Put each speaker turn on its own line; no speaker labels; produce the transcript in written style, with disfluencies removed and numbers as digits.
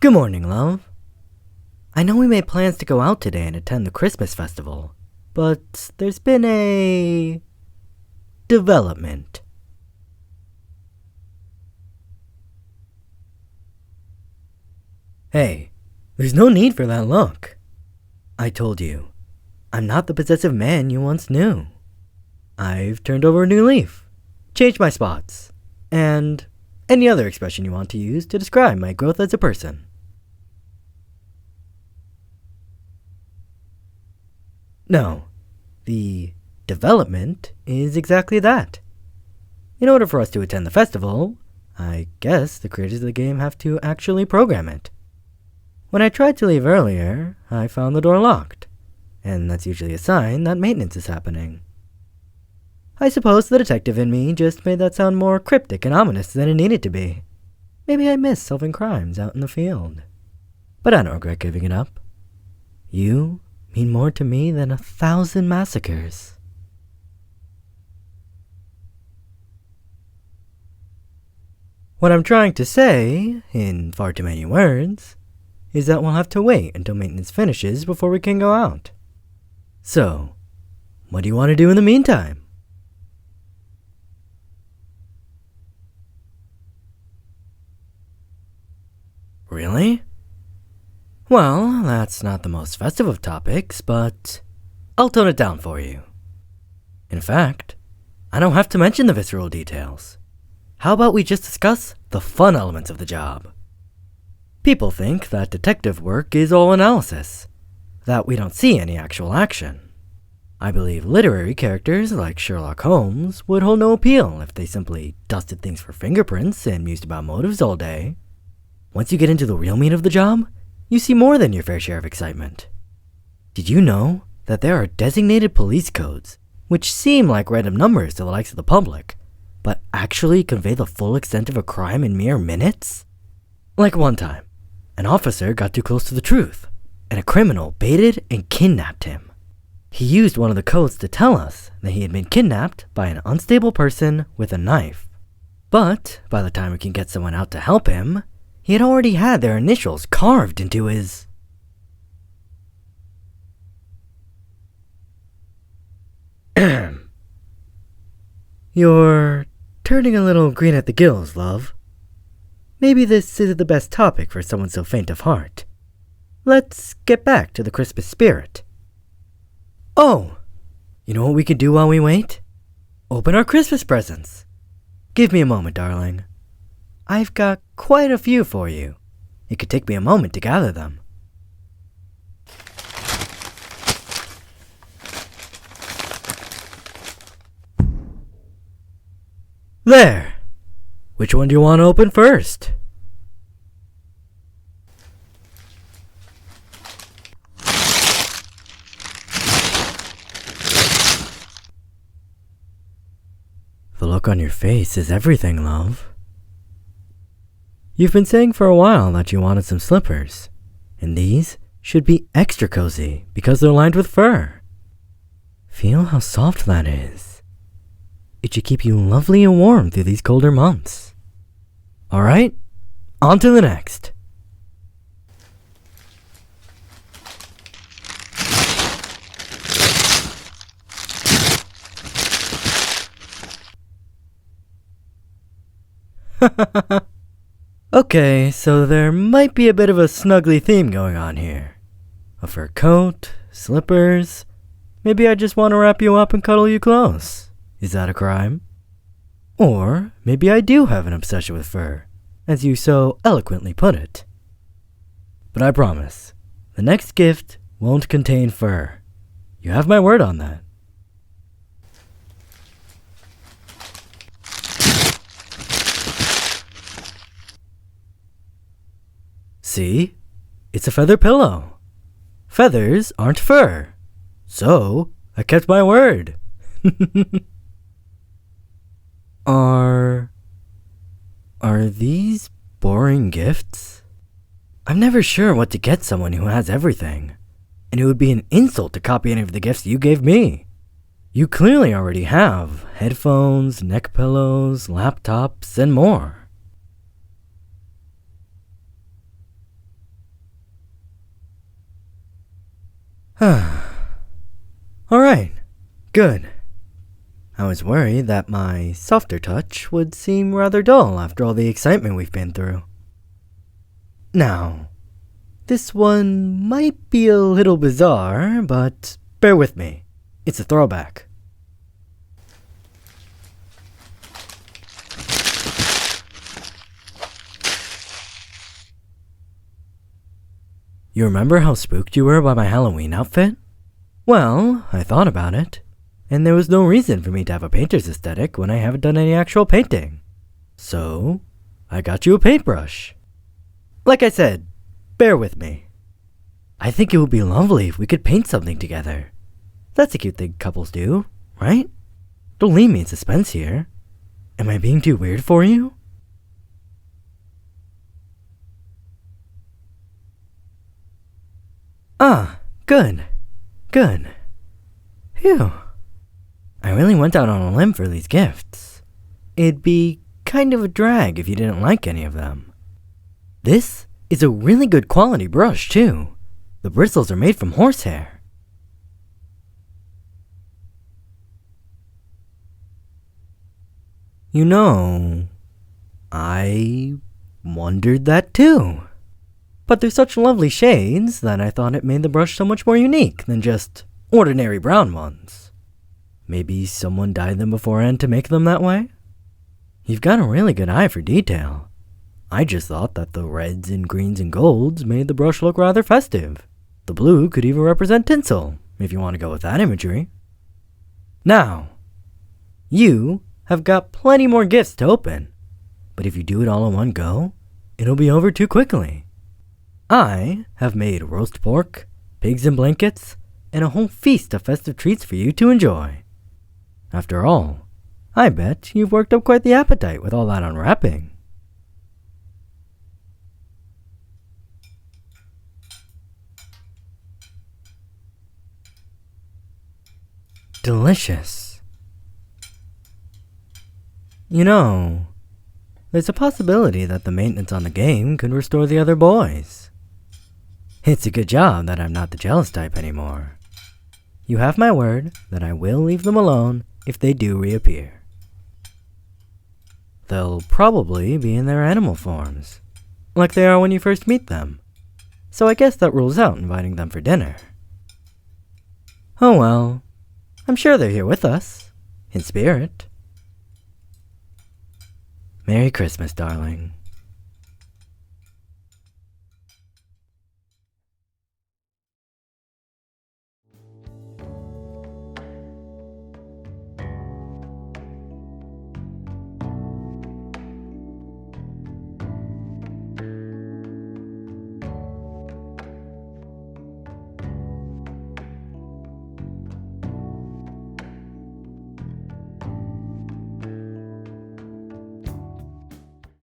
Good morning, love. I know we made plans to go out today and attend the Christmas festival, but there's been a development. Hey, there's no need for that look. I told you, I'm not the possessive man you once knew. I've turned over a new leaf, changed my spots, and any other expression you want to use to describe my growth as a person. No, the development is exactly that. In order for us to attend the festival, I guess the creators of the game have to actually program it. When I tried to leave earlier, I found the door locked, and that's usually a sign that maintenance is happening. I suppose the detective in me just made that sound more cryptic and ominous than it needed to be. Maybe I miss solving crimes out in the field. But I don't regret giving it up. You mean more to me than 1,000 massacres. What I'm trying to say, in far too many words, is that we'll have to wait until maintenance finishes before we can go out. So, what do you want to do in the meantime? Really? Well, that's not the most festive of topics, but I'll tone it down for you. In fact, I don't have to mention the visceral details. How about we just discuss the fun elements of the job? People think that detective work is all analysis, that we don't see any actual action. I believe literary characters like Sherlock Holmes would hold no appeal if they simply dusted things for fingerprints and mused about motives all day. Once you get into the real meat of the job, you see more than your fair share of excitement. Did you know that there are designated police codes, which seem like random numbers to the likes of the public, but actually convey the full extent of a crime in mere minutes? Like one time, an officer got too close to the truth, and a criminal baited and kidnapped him. He used one of the codes to tell us that he had been kidnapped by an unstable person with a knife. But by the time we can get someone out to help him, he had already had their initials carved into his... You're turning a little green at the gills, love. Maybe this isn't the best topic for someone so faint of heart. Let's get back to the Christmas spirit. Oh, you know what we can do while we wait? Open our Christmas presents. Give me a moment, darling. I've got quite a few for you. It could take me a moment to gather them. There! Which one do you want to open first? The look on your face is everything, love. You've been saying for a while that you wanted some slippers, and these should be extra cozy because they're lined with fur. Feel how soft that is. It should keep you lovely and warm through these colder months. Alright, on to the next. Okay, so there might be a bit of a snuggly theme going on here. A fur coat, slippers. Maybe I just want to wrap you up and cuddle you close. Is that a crime? Or maybe I do have an obsession with fur, as you so eloquently put it. But I promise, the next gift won't contain fur. You have my word on that. See? It's a feather pillow. Feathers aren't fur. So, I kept my word. Are these boring gifts? I'm never sure what to get someone who has everything. And it would be an insult to copy any of the gifts you gave me. You clearly already have headphones, neck pillows, laptops, and more. Alright, good. I was worried that my softer touch would seem rather dull after all the excitement we've been through. Now, this one might be a little bizarre, but bear with me. It's a throwback. You remember how spooked you were by my Halloween outfit? Well, I thought about it, and there was no reason for me to have a painter's aesthetic when I haven't done any actual painting. So, I got you a paintbrush. Like I said, bear with me. I think it would be lovely if we could paint something together. That's a cute thing couples do, right? Don't leave me in suspense here. Am I being too weird for you? Ah, good. Good. Phew. I really went out on a limb for these gifts. It'd be kind of a drag if you didn't like any of them. This is a really good quality brush, too. The bristles are made from horsehair. You know, I wondered that too. But they're such lovely shades that I thought it made the brush so much more unique than just ordinary brown ones. Maybe someone dyed them beforehand to make them that way? You've got a really good eye for detail. I just thought that the reds and greens and golds made the brush look rather festive. The blue could even represent tinsel, if you want to go with that imagery. Now, you have got plenty more gifts to open, but if you do it all in one go, it'll be over too quickly. I have made roast pork, pigs in blankets, and a whole feast of festive treats for you to enjoy. After all, I bet you've worked up quite the appetite with all that unwrapping. Delicious. You know, there's a possibility that the maintenance on the game could restore the other boys. It's a good job that I'm not the jealous type anymore. You have my word that I will leave them alone if they do reappear. They'll probably be in their animal forms, like they are when you first meet them. So I guess that rules out inviting them for dinner. Oh well, I'm sure they're here with us, in spirit. Merry Christmas, darling.